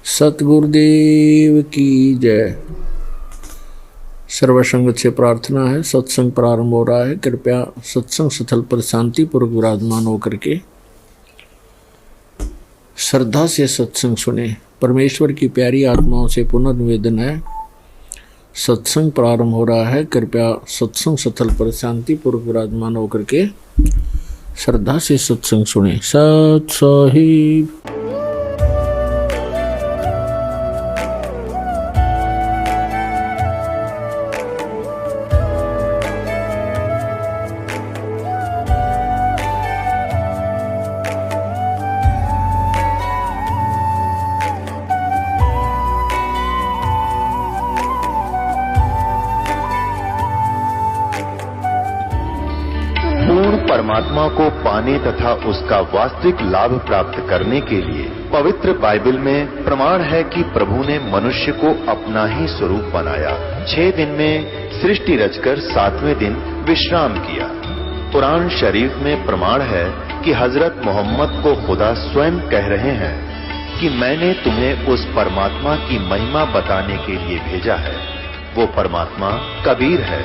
सतगुरुदेव की जय। सर्वसंगत से प्रार्थना है। सत्संग प्रारंभ हो रहा है। कृपया सत्संग स्थल पर शांतिपूर्वक विराजमान होकर के श्रद्धा से सत्संग सुने। परमेश्वर की प्यारी आत्माओं से पुनर्निवेदन है, सत्संग प्रारंभ हो रहा है। कृपया सत्संग स्थल पर शांतिपूर्वक विराजमान होकर के श्रद्धा से सत्संग सुने। सत साहिब। परमात्मा को पाने तथा उसका वास्तविक लाभ प्राप्त करने के लिए पवित्र बाइबल में प्रमाण है कि प्रभु ने मनुष्य को अपना ही स्वरूप बनाया। 6 दिन में सृष्टि रचकर 7वें दिन विश्राम किया। कुरान शरीफ में प्रमाण है कि हजरत मोहम्मद को खुदा स्वयं कह रहे हैं कि मैंने तुम्हें उस परमात्मा की महिमा बताने के लिए भेजा है। वो परमात्मा कबीर है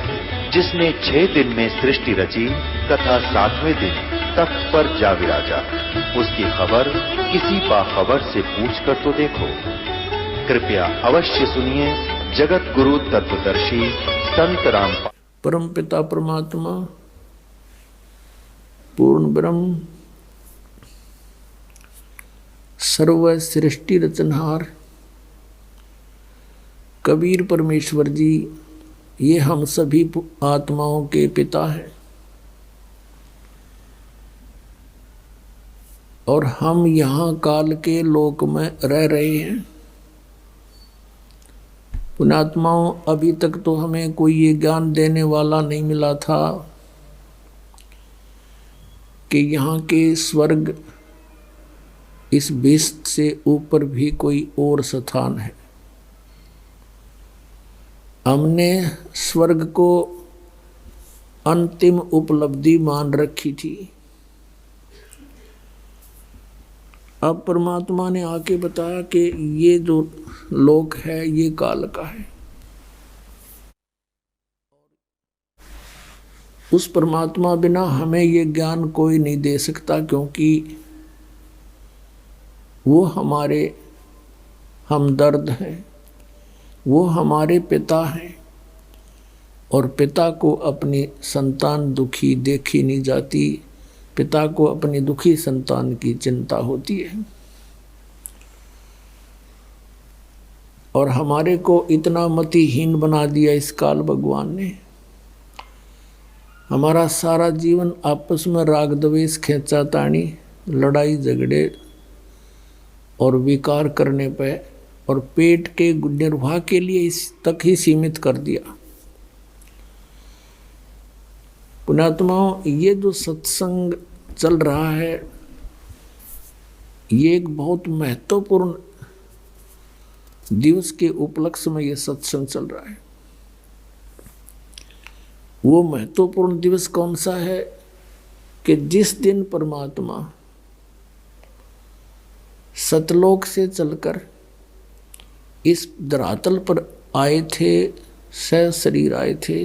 जिसने 6 दिन में सृष्टि रची तथा 7वें दिन तख्त पर जा विराजा। उसकी खबर किसी बाखबर से पूछकर तो देखो। कृपया अवश्य सुनिए जगत गुरु तत्वदर्शी संत रामपाल। परम पिता परमात्मा पूर्ण ब्रह्म सर्व सृष्टि रचनहार कबीर परमेश्वर जी, ये हम सभी आत्माओं के पिता हैं और हम यहाँ काल के लोक में रह रहे हैं। पुण्यात्माओं, अभी तक तो हमें कोई ये ज्ञान देने वाला नहीं मिला था कि यहाँ के स्वर्ग इस विश्व से ऊपर भी कोई और स्थान है। हमने स्वर्ग को अंतिम उपलब्धि मान रखी थी। अब परमात्मा ने आके बताया कि ये जो लोक है ये काल का है। उस परमात्मा बिना हमें ये ज्ञान कोई नहीं दे सकता, क्योंकि वो हमारे हमदर्द हैं, वो हमारे पिता हैं और पिता को अपनी संतान दुखी देखी नहीं जाती। पिता को अपनी दुखी संतान की चिंता होती है। और हमारे को इतना मतिहीन बना दिया इस काल भगवान ने। हमारा सारा जीवन आपस में राग द्वेष, खींचातानी, लड़ाई झगड़े और विकार करने पे और पेट के निर्वाह के लिए इस तक ही सीमित कर दिया। पुण्यात्माओं, ये जो सत्संग चल रहा है ये एक बहुत महत्वपूर्ण दिवस के उपलक्ष्य में ये सत्संग चल रहा है। वो महत्वपूर्ण दिवस कौन सा है कि जिस दिन परमात्मा सतलोक से चलकर इस धरातल पर आए थे, शरीर आए थे,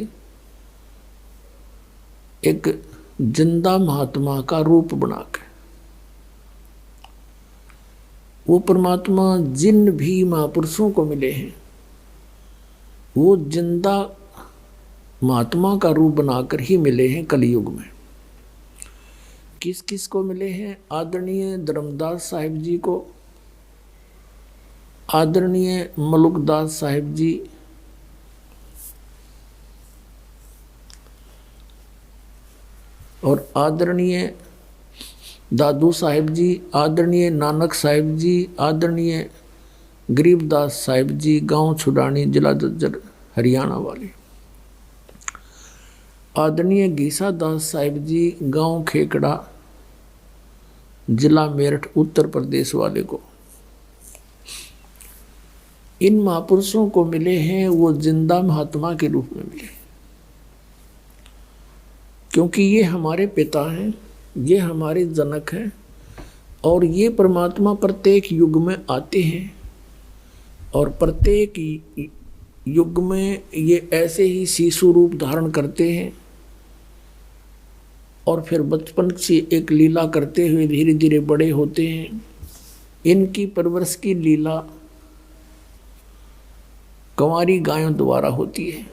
एक जिंदा महात्मा का रूप बनाकर। वो परमात्मा जिन भी महापुरुषों को मिले हैं वो जिंदा महात्मा का रूप बनाकर ही मिले हैं कलयुग में। किस किस को मिले हैं? आदरणीय धर्मदास साहिब जी को, आदरणीय मलुकदास साहिब जी, और आदरणीय दादू साहिब जी, आदरणीय नानक साहिब जी, आदरणीय गरीबदास साहिब जी, गांव छुड़ानी, जिला जज्जर, हरियाणा वाले, आदरणीय गीसा दास साहिब जी, गांव खेकड़ा, जिला मेरठ, उत्तर प्रदेश वाले को। इन महापुरुषों को मिले हैं वो जिंदा महात्मा के रूप में मिले, क्योंकि ये हमारे पिता हैं, ये हमारे जनक हैं और ये परमात्मा प्रत्येक युग में आते हैं और प्रत्येक युग में ये ऐसे ही शिशु रूप धारण करते हैं और फिर बचपन से एक लीला करते हुए धीरे धीरे बड़े होते हैं। इनकी परवरिश की लीला कंवारी गायों द्वारा होती है।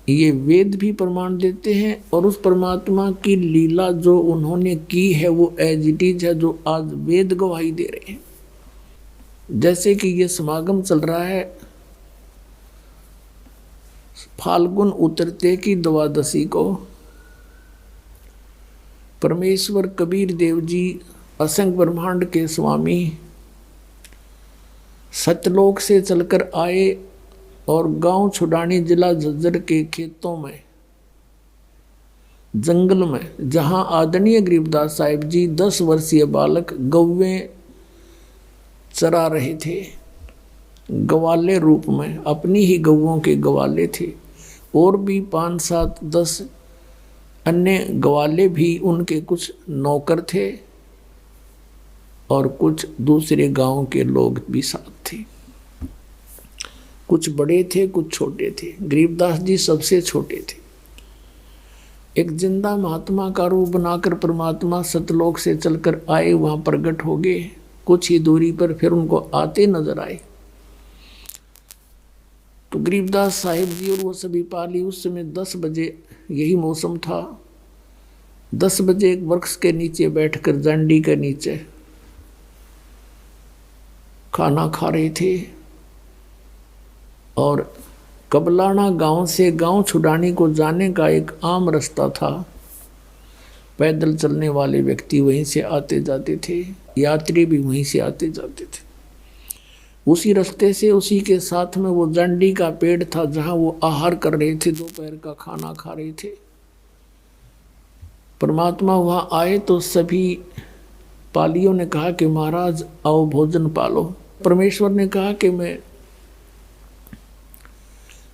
ये वेद भी प्रमाण देते हैं और उस परमात्मा की लीला जो उन्होंने की है वो एज इट इज है, जो आज वेद गवाही दे रहे हैं। जैसे कि ये समागम चल रहा है फाल्गुन उतरते की द्वादशी को परमेश्वर कबीर देव जी असंख्य ब्रह्मांड के स्वामी सतलोक से चलकर आए और गांव छुड़ानी जिला झज्जर के खेतों में जंगल में, जहां आदरणीय गरीबदास साहिब जी 10 वर्षीय बालक गौवें चरा रहे थे, गवाले रूप में, अपनी ही गौओं के गवाले थे। और भी 5, 7, 10 अन्य गवाले भी उनके कुछ नौकर थे और कुछ दूसरे गांव के लोग भी साथ थे। कुछ बड़े थे, कुछ छोटे थे। गरीबदास जी सबसे छोटे थे। एक जिंदा महात्मा का रूप बनाकर परमात्मा सतलोक से चलकर आए, वहां प्रकट हो गए। कुछ ही दूरी पर फिर उनको आते नजर आए तो गरीबदास साहिब जी और वो सभी पाली, उस समय 10 बजे यही मौसम था। 10 बजे एक वृक्ष के नीचे बैठकर जांडी के नीचे खाना खा रहे थे और कबलाना गांव से गांव छुड़ानी को जाने का एक आम रास्ता था। पैदल चलने वाले व्यक्ति वहीं से आते जाते थे, यात्री भी वहीं से आते जाते थे। उसी रास्ते से, उसी के साथ में वो जांडी का पेड़ था जहां वो आहार कर रहे थे, दोपहर का खाना खा रहे थे। परमात्मा वहां आए तो सभी पालियों ने कहा कि महाराज आओ भोजन पालो। परमेश्वर ने कहा कि मैं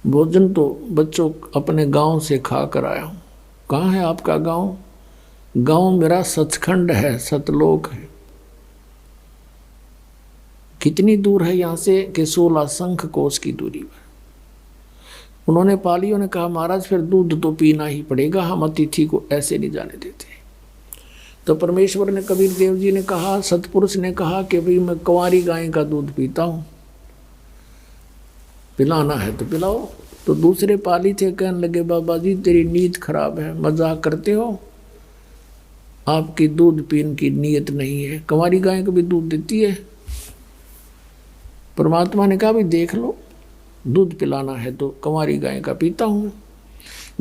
भोजन तो बच्चों अपने गांव से खा कर आया हूँ। कहाँ है आपका गांव? गांव मेरा सचखंड है, सतलोक है। कितनी दूर है यहाँ से? कि 16 शंख कोस की दूरी पर। उन्होंने पालियों ने कहा महाराज फिर दूध तो पीना ही पड़ेगा, हम अतिथि को ऐसे नहीं जाने देते। तो परमेश्वर ने, कबीर देव जी ने कहा, सतपुरुष ने कहा कि भाई मैं कुंवारी गाय का दूध पीता हूँ, पिलाना है तो पिलाओ। तो दूसरे पाली थे, कहने लगे बाबा जी तेरी नीयत खराब है, मजाक करते हो, आपकी दूध पीने की नीयत नहीं है। कुंवारी गाय को भी दूध देती है। परमात्मा ने कहा भी देख लो, दूध पिलाना है तो कुंवारी गाय का पीता हूँ।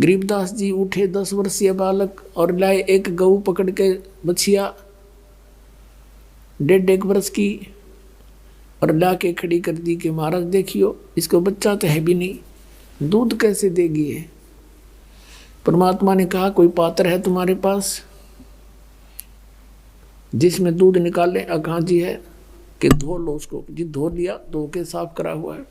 गरीबदास जी उठे, 10 वर्षीय बालक, और लाए एक गऊ पकड़ के, बछिया 1.5 वर्ष की, और ला के खड़ी कर दी कि महाराज देखियो इसको बच्चा तो है भी नहीं, दूध कैसे देगी है। परमात्मा ने कहा कोई पात्र है तुम्हारे पास जिसमें दूध निकाले? कहाँ जी है कि धो लो उसको। जी धो लिया, धो के साफ करा हुआ है,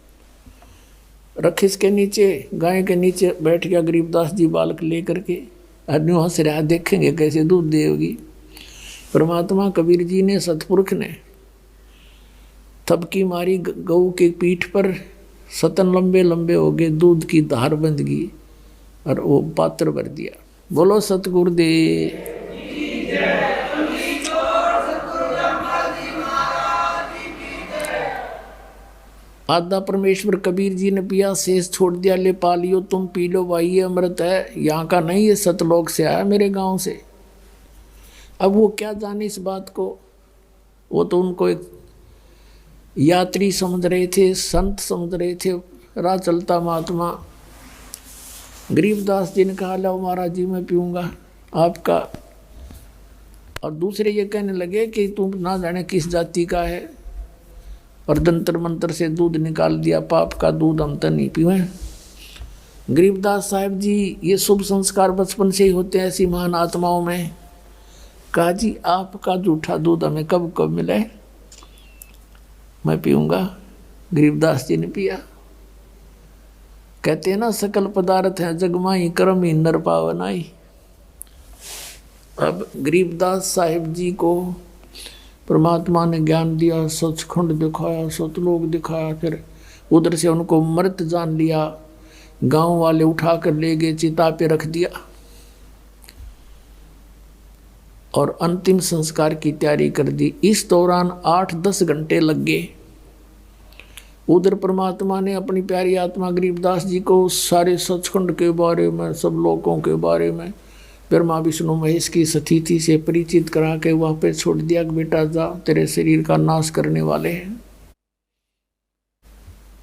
रख इसके नीचे, गाय के नीचे बैठ गया गरीबदास जी बालक लेकर के। आदमी हंस रहा, देखेंगे कैसे दूध देगी। परमात्मा कबीर जी ने, सतपुरुष ने थपकी मारी गऊ के पीठ पर, सतन लंबे लंबे हो गए, दूध की धार बंध गई और वो पात्र भर दिया। बोलो सतगुरुदेव। आधा परमेश्वर कबीर जी ने पिया, शेष छोड़ दिया। ले पा लियो, तुम पी लो भाई, ये अमृत है, यहाँ का नहीं, ये सतलोक से आया मेरे गांव से। अब वो क्या जाने इस बात को, वो तो उनको एक यात्री समझ रहे थे, संत समझ रहे थे, राह चलता महात्मा। गरीबदास जी ने कहा लो महाराज जी मैं पीऊँगा आपका। और दूसरे ये कहने लगे कि तुम ना जाने किस जाति का है, और जंतर मंतर से दूध निकाल दिया, पाप का दूध हम तो नहीं पीवे। गरीबदास साहिब जी, ये शुभ संस्कार बचपन से ही होते हैं ऐसी महान आत्माओं में। कहा जी आपका जूठा दूध हमें कब कब मिले, मैं पीऊँगा। गरीबदास जी ने पिया। कहते हैं ना सकल पदार्थ है जगमाई, कर्म ही नर पावनाई। अब गरीबदास साहिब जी को परमात्मा ने ज्ञान दिया, सचखंड दिखाया, सतलोक दिखाया, फिर उधर से उनको मृत जान लिया। गांव वाले उठा कर ले गए, चिता पे रख दिया और अंतिम संस्कार की तैयारी कर दी। इस दौरान 8-10 घंटे लग गए। उधर परमात्मा ने अपनी प्यारी आत्मा गरीबदास जी को सारे सचखंड के बारे में, सब लोगों के बारे में, ब्रह्मा विष्णु महेश की स्थिति से परिचित करा के वहाँ पे छोड़ दिया कि बेटा जा, तेरे शरीर का नाश करने वाले हैं।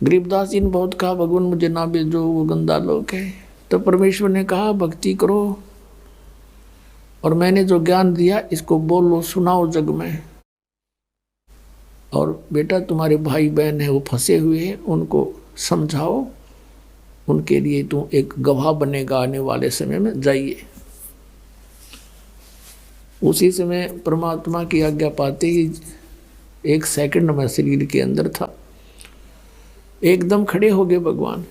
गरीबदास जी ने बहुत कहा भगवान मुझे ना भेजो, वो गंदा लोग है। तो परमेश्वर ने कहा भक्ति करो और मैंने जो ज्ञान दिया इसको बोलो, सुनाओ जग में। और बेटा तुम्हारे भाई बहन है वो फंसे हुए हैं, उनको समझाओ, उनके लिए तू एक गवाह बनेगा आने वाले समय में, जाइए। उसी समय परमात्मा की आज्ञा पाते ही 1 सेकंड में शरीर के अंदर था। एकदम खड़े हो गए भगवान।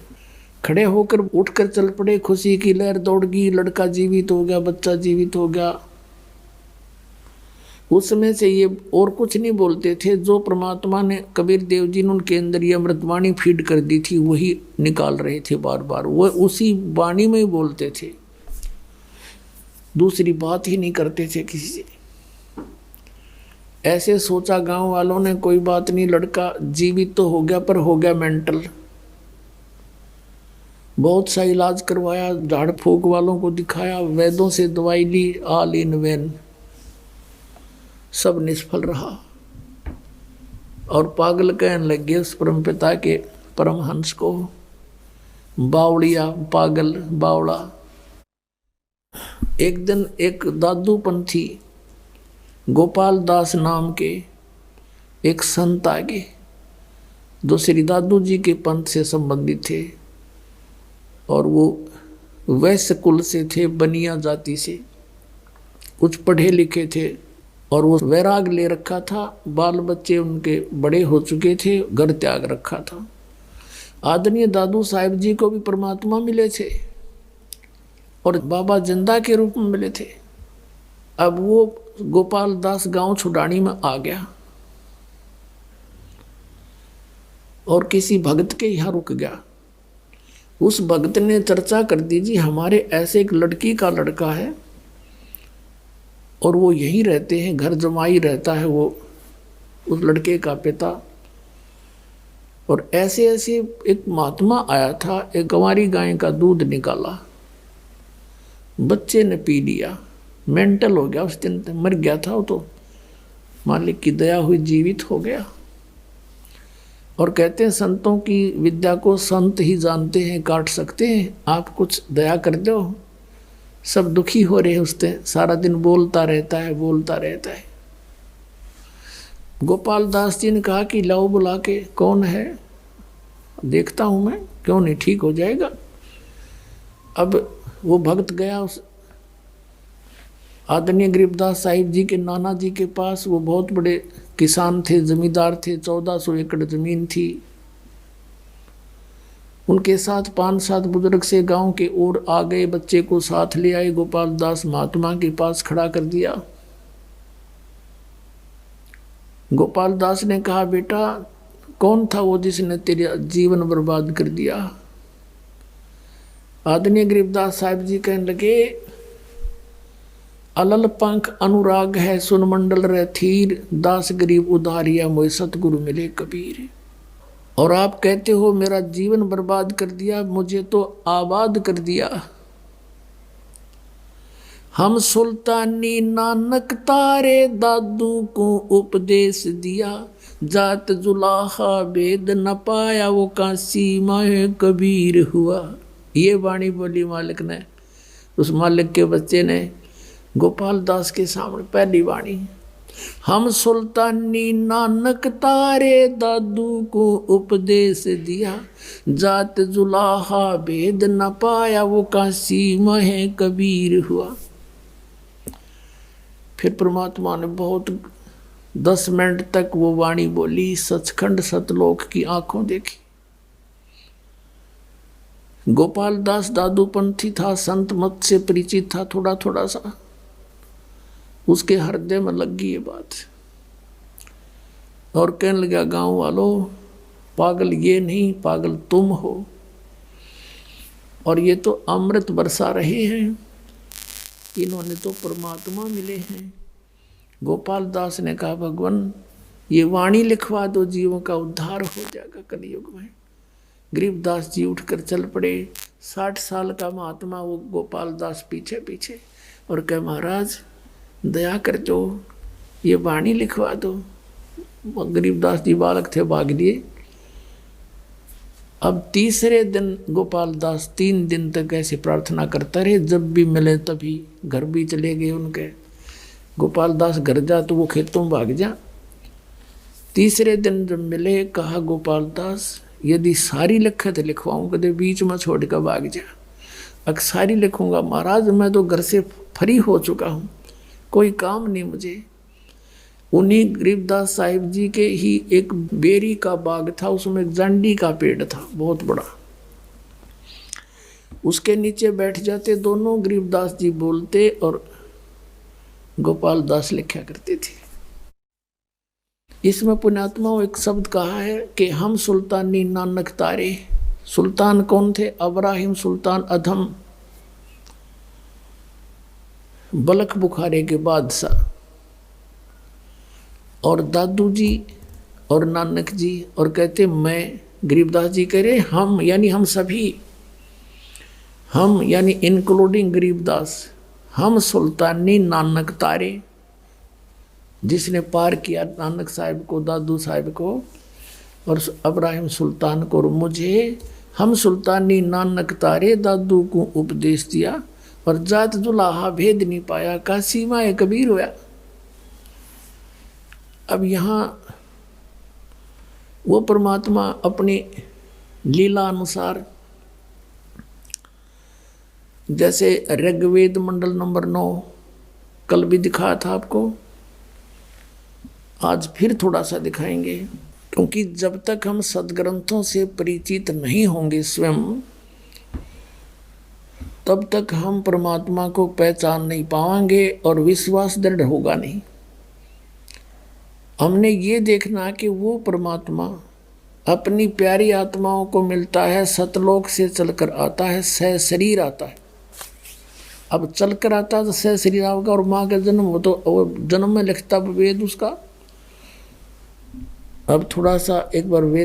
खड़े होकर उठकर चल पड़े, खुशी की लहर दौड़ गई। लड़का जीवित हो गया, बच्चा जीवित हो गया। उस समय से ये और कुछ नहीं बोलते थे। जो परमात्मा ने, कबीर देव जी ने उनके अंदर ये अमृतवाणी फीड कर दी थी, वही निकाल रहे थे बार बार। वो उसी वाणी में ही बोलते थे, दूसरी बात ही नहीं करते थे किसी से। ऐसे सोचा गांव वालों ने, कोई बात नहीं, लड़का जीवित तो हो गया पर हो गया मेंटल। बहुत सा इलाज करवाया, झाड़ फूक वालों को दिखाया, वैद्यों से दवाई ली, ऑल इन वेन, सब निष्फल रहा। और पागल कहने लगे उस परम पिता के परमहंस को, बावड़िया, पागल, बावड़ा। एक दिन एक दादू पंथी गोपाल दास नाम के एक संत आगे, जो श्री दादू जी के पंथ से संबंधित थे और वो वैश्य कुल से थे, बनिया जाति से, कुछ पढ़े लिखे थे और वो वैराग ले रखा था। बाल बच्चे उनके बड़े हो चुके थे, घर त्याग रखा था। आदरणीय दादू साहिब जी को भी परमात्मा मिले थे और बाबा जिंदा के रूप में मिले थे। अब वो गोपाल दास गांव छुडानी में आ गया और किसी भगत के यहाँ रुक गया। उस भगत ने चर्चा कर दी, जी हमारे ऐसे एक लड़की का लड़का है और वो यहीं रहते हैं, घर जमाई रहता है वो, उस लड़के का पिता। और ऐसे ऐसे एक महात्मा आया था, एक गंवारी गाय का दूध निकाला, बच्चे ने पी लिया, मेंटल हो गया, उस दिन मर गया था वो, तो मालिक की दया हुई जीवित हो गया। और कहते हैं संतों की विद्या को संत ही जानते हैं, काट सकते हैं, आप कुछ दया कर दो। सब दुखी हो रहे उस दिन, सारा दिन बोलता रहता है, बोलता रहता है। गोपाल दास जी ने कहा कि लाओ बुला के, कौन है, देखता हूं मैं, क्यों नहीं, ठीक हो जाएगा। अब वो भक्त गया उस आदरणीय गरीबदास साहिब जी के नाना जी के पास। वो बहुत बड़े किसान थे, जमींदार थे, 1400 एकड़ जमीन थी। उनके साथ 5-7 बुजुर्ग से गांव के ओर आ गए, बच्चे को साथ ले आए, गोपाल दास महात्मा के पास खड़ा कर दिया। गोपाल दास ने कहा, बेटा कौन था वो जिसने तेरा जीवन बर्बाद कर दिया? आदरणीय गरीबदास साहिब जी कहने लगे, अलल पंख अनुराग है सुन मंडल रे थीर, दास गरीब उधारिया मोय सतगुरु मिले कबीर। और आप कहते हो मेरा जीवन बर्बाद कर दिया, मुझे तो आबाद कर दिया। हम सुल्तानी नानक तारे दादू को उपदेश दिया, जात जुलाहा वेद न पाया वो काशी माए कबीर हुआ। ये वाणी बोली मालिक ने, उस मालिक के बच्चे ने गोपाल दास के सामने, पहली वाणी। हम सुल्तानी नानक तारे दादू को उपदेश दिया, जात जुलाहा भेद न पाया वो काशी महे कबीर हुआ। फिर परमात्मा ने बहुत 10 मिनट तक वो वाणी बोली, सचखंड सतलोक की आंखों देखी। गोपाल दास दादू पंथी था, संत मत से परिचित था थोड़ा थोड़ा सा, उसके हृदय में लग गई ये बात और कहने लगा, गांव वालों पागल ये नहीं, पागल तुम हो। और ये तो अमृत बरसा रहे हैं, इन्होंने तो परमात्मा मिले हैं। गोपाल दास ने कहा भगवान ये वाणी लिखवा दो, जीवों का उद्धार हो जाएगा कलयुग में। गरीबदास जी उठकर चल पड़े। 60 साल का महात्मा वो गोपाल दास पीछे पीछे, और कहे महाराज दया कर दो, ये वाणी लिखवा दो। गरीबदास जी बालक थे, भाग लिए। अब तीसरे दिन गोपाल दास 3 दिन तक ऐसे प्रार्थना करता रहे, जब भी मिले तभी घर भी चले गए उनके। गोपाल दास घर जा तो वो खेतों में भाग जा। तीसरे दिन जब मिले, कहा गोपाल दास यदि सारी लिखत लिखवाऊँ, कदे बीच में छोड़ कर भाग जा। अगर सारी लिखूंगा महाराज, मैं तो घर से फ्री हो चुका हूँ, कोई काम नहीं मुझे। उन्हीं गरीबदास साहिब जी के ही एक बेरी का बाग था, उसमें एक जांडी का पेड़ था बहुत बड़ा, उसके नीचे बैठ जाते दोनों, गरीबदास जी बोलते और गोपाल दास लिखा करते थे। इसमें पुण्यात्माओं एक शब्द कहा है कि हम सुल्तानी नानक तारे। सुल्तान कौन थे? अब्राहिम सुल्तान अधम, बलख बुखारे के बादशाह। और दादू जी और नानक जी, और कहते मैं, गरीबदास जी कह रहे हम, यानी हम सभी, हम यानी इंक्लूडिंग गरीबदास, हम सुल्तानी नानक तारे। जिसने पार किया नानक साहिब को, दादू साहिब को और अब्राहिम सुल्तान को और मुझे, हम सुल्तानी नानक तारे दादू को उपदेश दिया। और जात दुलाहा भेद नहीं पाया, का सीमा कबीर होया। अब यहाँ वो परमात्मा अपनी लीला अनुसार, जैसे ऋग्वेद मंडल नंबर 9 कल भी दिखाया था आपको, आज फिर थोड़ा सा दिखाएंगे। क्योंकि जब तक हम सदग्रंथों से परिचित नहीं होंगे स्वयं, तब तक हम परमात्मा को पहचान नहीं पाएंगे और विश्वास दृढ़ होगा नहीं। हमने ये देखना कि वो परमात्मा अपनी प्यारी आत्माओं को मिलता है, सतलोक से चलकर आता है, सह शरीर आता है। अब चलकर आता है तो सह शरीर होगा, और माँ का जन्म हो तो जन्म में लिखता वेद उसका। अब थोड़ा सा एक बार वेद